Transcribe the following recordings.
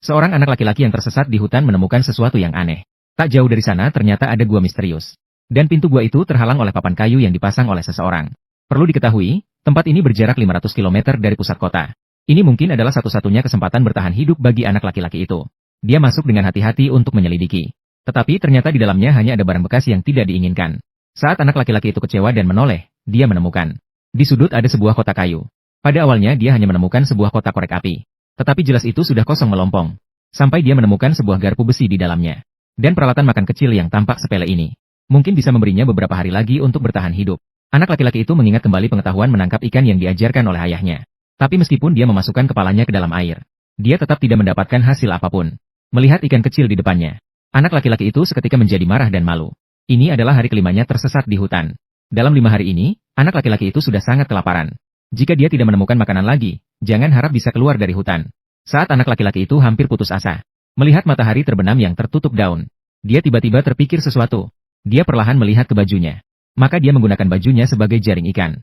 Seorang anak laki-laki yang tersesat di hutan menemukan sesuatu yang aneh. Tak jauh dari sana ternyata ada gua misterius. Dan pintu gua itu terhalang oleh papan kayu yang dipasang oleh seseorang. Perlu diketahui, tempat ini berjarak 500 km dari pusat kota. Ini mungkin adalah satu-satunya kesempatan bertahan hidup bagi anak laki-laki itu. Dia masuk dengan hati-hati untuk menyelidiki. Tetapi ternyata di dalamnya hanya ada barang bekas yang tidak diinginkan. Saat anak laki-laki itu kecewa dan menoleh, dia menemukan. Di sudut ada sebuah kotak kayu. Pada awalnya dia hanya menemukan sebuah kotak korek api. Tetapi jelas itu sudah kosong melompong. Sampai dia menemukan sebuah garpu besi di dalamnya. Dan peralatan makan kecil yang tampak sepele ini. Mungkin bisa memberinya beberapa hari lagi untuk bertahan hidup. Anak laki-laki itu mengingat kembali pengetahuan menangkap ikan yang diajarkan oleh ayahnya. Tapi meskipun dia memasukkan kepalanya ke dalam air, dia tetap tidak mendapatkan hasil apapun. Melihat ikan kecil di depannya, anak laki-laki itu seketika menjadi marah dan malu. Ini adalah hari kelimanya tersesat di hutan. Dalam 5 hari ini, anak laki-laki itu sudah sangat kelaparan. Jika dia tidak menemukan makanan lagi, jangan harap bisa keluar dari hutan. Saat anak laki-laki itu hampir putus asa, melihat matahari terbenam yang tertutup daun, dia tiba-tiba terpikir sesuatu. Dia perlahan melihat ke bajunya. Maka dia menggunakan bajunya sebagai jaring ikan.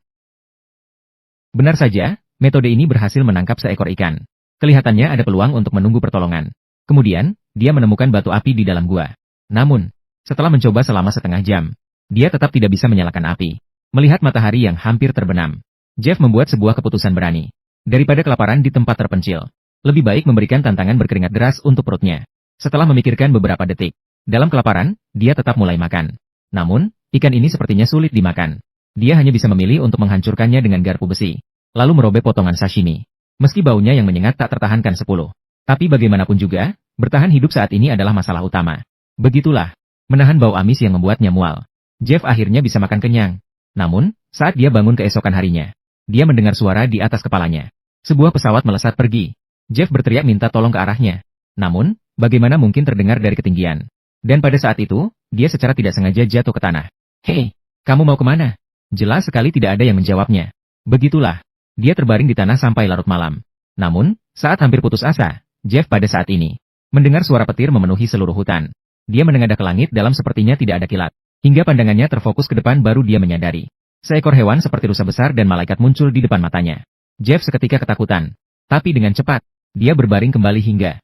Benar saja, metode ini berhasil menangkap seekor ikan. Kelihatannya ada peluang untuk menunggu pertolongan. Kemudian, dia menemukan batu api di dalam gua. Namun, setelah mencoba selama setengah jam, dia tetap tidak bisa menyalakan api. Melihat matahari yang hampir terbenam, Jeff membuat sebuah keputusan berani. Daripada kelaparan di tempat terpencil, lebih baik memberikan tantangan berkeringat deras untuk perutnya. Setelah memikirkan beberapa detik, dalam kelaparan, dia tetap mulai makan. Namun, ikan ini sepertinya sulit dimakan. Dia hanya bisa memilih untuk menghancurkannya dengan garpu besi, lalu merobek potongan sashimi. Meski baunya yang menyengat tak tertahankan 10. Tapi bagaimanapun juga, bertahan hidup saat ini adalah masalah utama. Begitulah, menahan bau amis yang membuatnya mual. Jeff akhirnya bisa makan kenyang. Namun, saat dia bangun keesokan harinya, dia mendengar suara di atas kepalanya. Sebuah pesawat melesat pergi. Jeff berteriak minta tolong ke arahnya. Namun, bagaimana mungkin terdengar dari ketinggian? Dan pada saat itu, dia secara tidak sengaja jatuh ke tanah. Hei, kamu mau kemana? Jelas sekali tidak ada yang menjawabnya. Begitulah, dia terbaring di tanah sampai larut malam. Namun, saat hampir putus asa, Jeff pada saat ini mendengar suara petir memenuhi seluruh hutan. Dia menengadah ke langit dalam sepertinya tidak ada kilat. Hingga pandangannya terfokus ke depan baru dia menyadari. Seekor hewan seperti rusa besar dan malaikat muncul di depan matanya. Jeff seketika ketakutan. Tapi dengan cepat, dia berbaring kembali hingga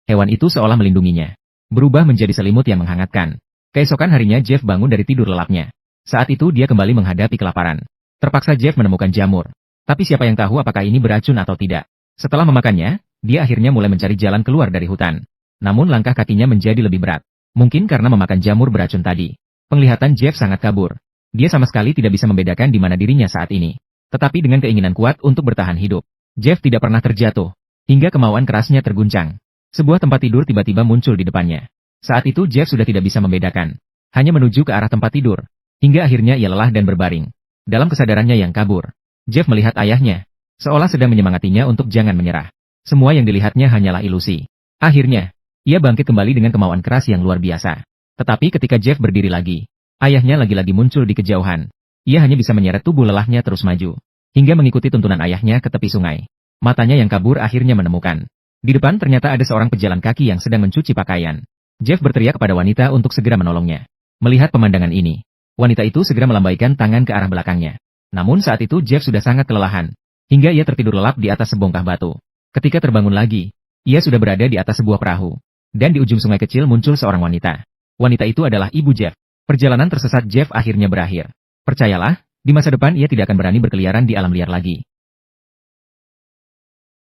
hewan itu seolah melindunginya. Berubah menjadi selimut yang menghangatkan. Keesokan harinya Jeff bangun dari tidur lelapnya. Saat itu dia kembali menghadapi kelaparan. Terpaksa Jeff menemukan jamur. Tapi siapa yang tahu apakah ini beracun atau tidak. Setelah memakannya, dia akhirnya mulai mencari jalan keluar dari hutan. Namun langkah kakinya menjadi lebih berat. Mungkin karena memakan jamur beracun tadi. Penglihatan Jeff sangat kabur. Dia sama sekali tidak bisa membedakan di mana dirinya saat ini. Tetapi dengan keinginan kuat untuk bertahan hidup, Jeff tidak pernah terjatuh. Hingga kemauan kerasnya terguncang. Sebuah tempat tidur tiba-tiba muncul di depannya. Saat itu Jeff sudah tidak bisa membedakan. Hanya menuju ke arah tempat tidur. Hingga akhirnya ia lelah dan berbaring. Dalam kesadarannya yang kabur, Jeff melihat ayahnya. Seolah sedang menyemangatinya untuk jangan menyerah. Semua yang dilihatnya hanyalah ilusi. Akhirnya, ia bangkit kembali dengan kemauan keras yang luar biasa. Tetapi ketika Jeff berdiri lagi, ayahnya lagi-lagi muncul di kejauhan. Ia hanya bisa menyeret tubuh lelahnya terus maju. Hingga mengikuti tuntunan ayahnya ke tepi sungai. Matanya yang kabur akhirnya menemukan. Di depan ternyata ada seorang pejalan kaki yang sedang mencuci pakaian. Jeff berteriak kepada wanita untuk segera menolongnya. Melihat pemandangan ini, wanita itu segera melambaikan tangan ke arah belakangnya. Namun saat itu Jeff sudah sangat kelelahan. Hingga ia tertidur lelap di atas sebongkah batu. Ketika terbangun lagi, ia sudah berada di atas sebuah perahu. Dan di ujung sungai kecil muncul seorang wanita. Wanita itu adalah ibu Jeff. Perjalanan tersesat Jeff akhirnya berakhir. Percayalah, di masa depan ia tidak akan berani berkeliaran di alam liar lagi.